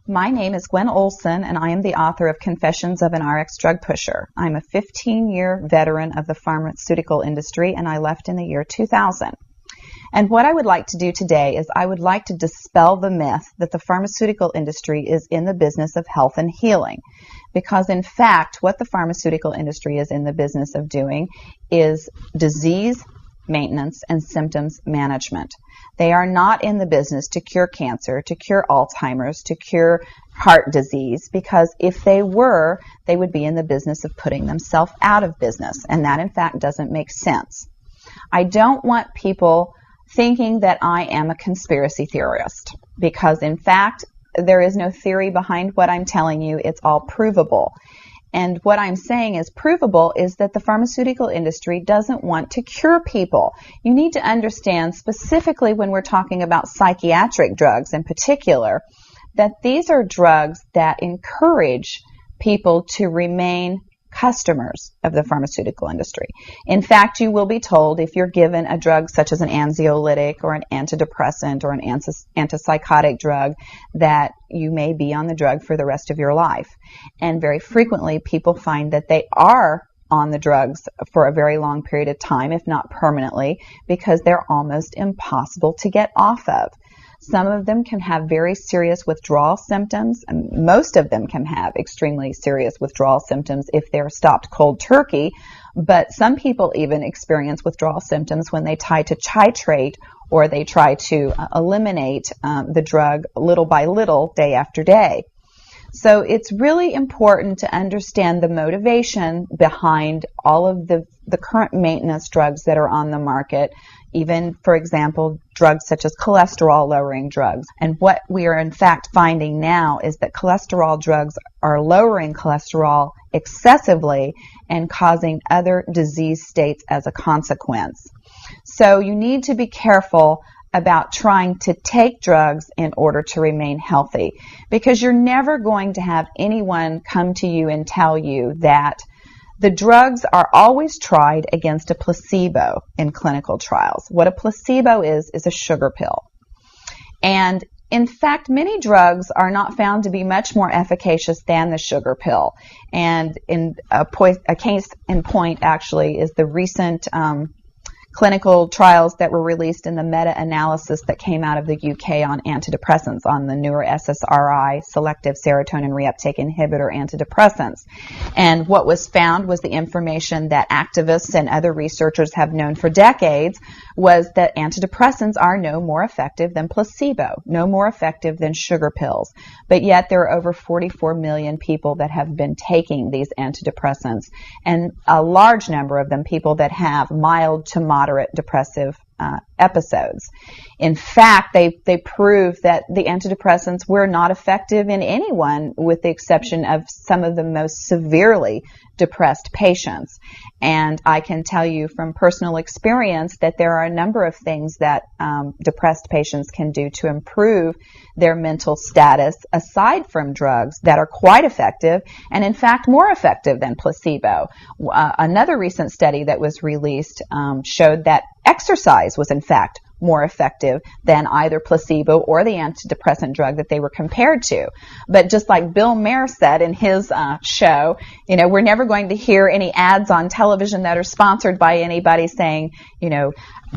My name is Gwen Olson, and I am the author of Confessions of an RX Drug Pusher. I'm a 15-year veteran of the pharmaceutical industry, and I left in the year 2000. And what I would like to do today is I would like to dispel the myth that the pharmaceutical industry is in the business of health and healing. Because in fact, what the pharmaceutical industry is in the business of doing is disease maintenance and symptoms management. They are not in the business to cure cancer, to cure Alzheimer's, to cure heart disease, because if they were, they would be in the business of putting themselves out of business, and that in fact doesn't make sense. I don't want people thinking that I am a conspiracy theorist, because in fact there is no theory behind what I'm telling you. It's all provable. And what I'm saying is provable is that the pharmaceutical industry doesn't want to cure people. You need to understand, specifically when we're talking about psychiatric drugs in particular, that these are drugs that encourage people to remain customers of the pharmaceutical industry. In fact, you will be told if you're given a drug such as an anxiolytic or an antidepressant or an antipsychotic drug that you may be on the drug for the rest of your life. And very frequently people find that they are on the drugs for a very long period of time, if not permanently, because they're almost impossible to get off of. Some of them can have very serious withdrawal symptoms, and most of them can have extremely serious withdrawal symptoms if they're stopped cold turkey, but some people even experience withdrawal symptoms when they try to titrate or they try to eliminate the drug little by little, day after day. So it's really important to understand the motivation behind all of the current maintenance drugs that are on the market, even, for example, drugs such as cholesterol-lowering drugs. And what we are in fact finding now is that cholesterol drugs are lowering cholesterol excessively and causing other disease states as a consequence. So you need to be careful about trying to take drugs in order to remain healthy, because you're never going to have anyone come to you and tell you that the drugs are always tried against a placebo in clinical trials. What a placebo is a sugar pill. And in fact, many drugs are not found to be much more efficacious than the sugar pill. And in a case in point actually is the recent clinical trials that were released in the meta-analysis that came out of the UK on antidepressants, on the newer SSRI, selective serotonin reuptake inhibitor antidepressants. And what was found was the information that activists and other researchers have known for decades, was that antidepressants are no more effective than placebo, no more effective than sugar pills. But yet there are over 44 million people that have been taking these antidepressants, and a large number of them people that have mild to moderate depressive episodes. In fact, they prove that the antidepressants were not effective in anyone, with the exception of some of the most severely depressed patients. And I can tell you from personal experience that there are a number of things that depressed patients can do to improve their mental status aside from drugs that are quite effective, and in fact more effective than placebo. Another recent study that was released showed that exercise was in fact more effective than either placebo or the antidepressant drug that they were compared to. But just like Bill Maher said in his show, you know, we're never going to hear any ads on television that are sponsored by anybody saying, you know,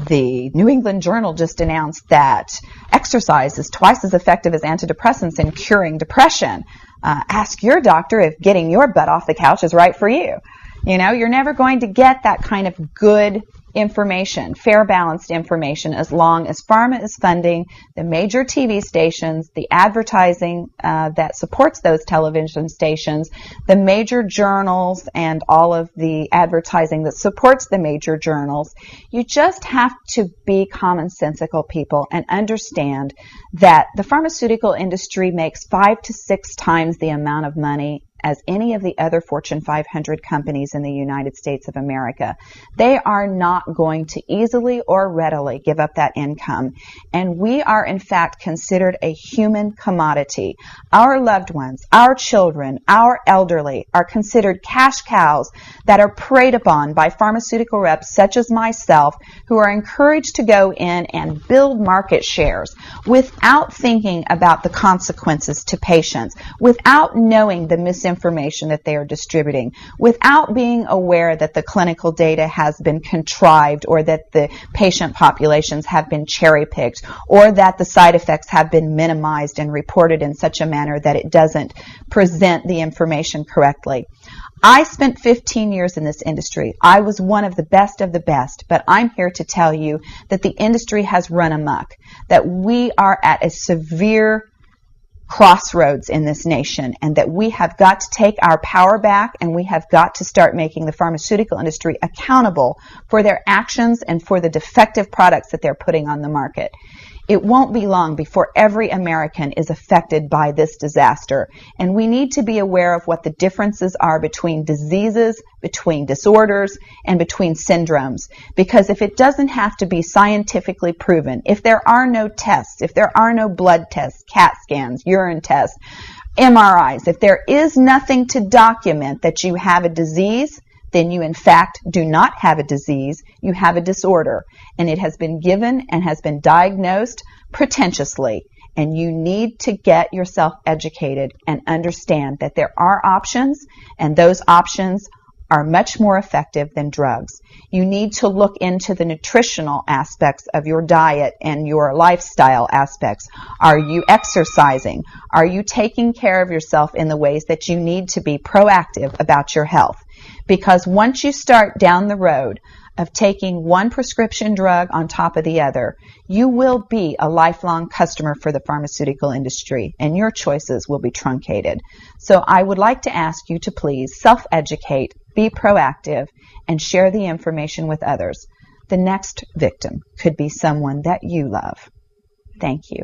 the New England Journal just announced that exercise is twice as effective as antidepressants in curing depression. Ask your doctor if getting your butt off the couch is right for you. You know, you're never going to get that kind of good information, fair, balanced information, as long as pharma is funding the major TV stations, the advertising that supports those television stations, the major journals, and all of the advertising that supports the major journals. You just have to be commonsensical people and understand that the pharmaceutical industry makes 5 to 6 times the amount of money as any of the other Fortune 500 companies in the United States of America. They are not going to easily or readily give up that income. And we are, in fact, considered a human commodity. Our loved ones, our children, our elderly are considered cash cows that are preyed upon by pharmaceutical reps such as myself, who are encouraged to go in and build market shares without thinking about the consequences to patients, without knowing the misinformation that they are distributing, without being aware that the clinical data has been contrived, or that the patient populations have been cherry-picked, or that the side effects have been minimized and reported in such a manner that it doesn't present the information correctly. I spent 15 years in this industry. I was one of the best, but I'm here to tell you that the industry has run amok, that we are at a severe crossroads in this nation, and that we have got to take our power back, and we have got to start making the pharmaceutical industry accountable for their actions and for the defective products that they're putting on the market. It won't be long before every American is affected by this disaster, and we need to be aware of what the differences are between diseases, between disorders, and between syndromes. Because if it doesn't have to be scientifically proven, if there are no tests, if there are no blood tests, CAT scans, urine tests, MRIs, if there is nothing to document that you have a disease, then you in fact do not have a disease, you have a disorder, and it has been given and has been diagnosed pretentiously, and you need to get yourself educated and understand that there are options, and those options are much more effective than drugs. You need to look into the nutritional aspects of your diet and your lifestyle aspects. Are you exercising? Are you taking care of yourself in the ways that you need to be proactive about your health? Because once you start down the road of taking one prescription drug on top of the other, you will be a lifelong customer for the pharmaceutical industry, and your choices will be truncated. So I would like to ask you to please self-educate, be proactive, and share the information with others. The next victim could be someone that you love. Thank you.